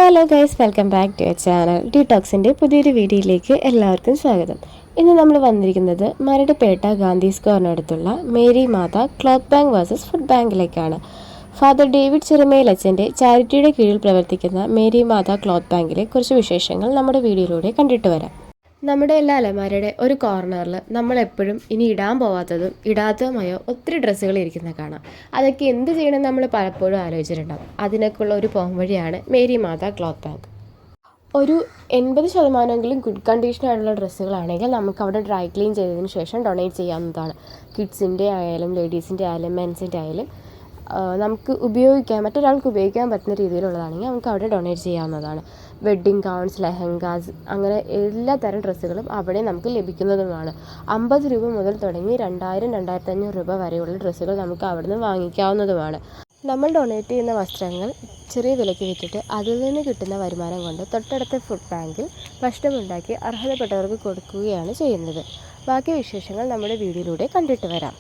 Hello guys, welcome back to your channel ഡീടോക്സിൻ്റെ പുതിയൊരു വീഡിയോയിലേക്ക് എല്ലാവർക്കും സ്വാഗതം. ഇന്ന് നമ്മൾ വന്നിരിക്കുന്നത് മരടുപേട്ട ഗാന്ധി സ്ക്വയറിനടുത്തുള്ള Mary Matha cloth bank versus food ബാങ്കിലേക്കാണ്. ഫാദർ ഡേവിഡ് ചിറമേൽ അച്ഛൻ്റെ ചാരിറ്റിയുടെ കീഴിൽ പ്രവർത്തിക്കുന്ന മേരി മാത ക്ലോത്ത് ബാങ്കിലെ കുറച്ച് വിശേഷങ്ങൾ നമ്മുടെ വീഡിയോയിലൂടെ കണ്ടിട്ട് വരാം. നമ്മുടെ എല്ലാ അലമാരയുടെ ഒരു കോർണറിൽ നമ്മളെപ്പോഴും ഇനി ഇടാൻ പോവാത്തതും ഇടാത്തതുമായ ഒത്തിരി ഡ്രസ്സുകൾ ഇരിക്കുന്നത് കാണാം. അതൊക്കെ എന്ത് ചെയ്യണം നമ്മൾ പലപ്പോഴും ആലോചിച്ചിട്ടുണ്ടാകും. അതിനൊക്കെയുള്ള ഒരു പോംവഴിയാണ് മേരി മാത ക്ലോത്ത് ബാങ്ക്. ഒരു 80% ഗുഡ് കണ്ടീഷനായിട്ടുള്ള ഡ്രസ്സുകളാണെങ്കിൽ നമുക്ക് അവിടെ ഡ്രൈ ക്ലീൻ ചെയ്തതിന് ശേഷം ഡൊണേറ്റ് ചെയ്യാവുന്നതാണ്. കിഡ്സിൻ്റെ ആയാലും ലേഡീസിൻ്റെ ആയാലും മെൻസിൻ്റെ ആയാലും നമുക്ക് മറ്റൊരാൾക്ക് ഉപയോഗിക്കാൻ പറ്റുന്ന രീതിയിലുള്ളതാണെങ്കിൽ നമുക്ക് അവിടെ ഡൊണേറ്റ് ചെയ്യാവുന്നതാണ്. വെഡ്ഡിങ് ഗൗൺസ്, ലെഹങ്കാസ്, അങ്ങനെ എല്ലാ തരം ഡ്രസ്സുകളും അവിടെ നമുക്ക് ലഭിക്കുന്നതുമാണ്. 50 രൂപ മുതൽ തുടങ്ങി 2000-2500 രൂപ വരെയുള്ള ഡ്രസ്സുകൾ നമുക്ക് അവിടെ നിന്ന് വാങ്ങിക്കാവുന്നതുമാണ്. നമ്മൾ ഡൊണേറ്റ് ചെയ്യുന്ന വസ്ത്രങ്ങൾ ചെറിയ വിലയ്ക്ക് വിറ്റിട്ട് അതിൽ നിന്ന് കിട്ടുന്ന വരുമാനം കൊണ്ട് തൊട്ടടുത്ത ഫുഡ് ബാങ്കിൽ ഭക്ഷണമുണ്ടാക്കി അർഹതപ്പെട്ടവർക്ക് കൊടുക്കുകയാണ് ചെയ്യുന്നത്. ബാക്കി വിശേഷങ്ങൾ നമ്മുടെ വീഡിയോയിലൂടെ കണ്ടിട്ട് വരാം.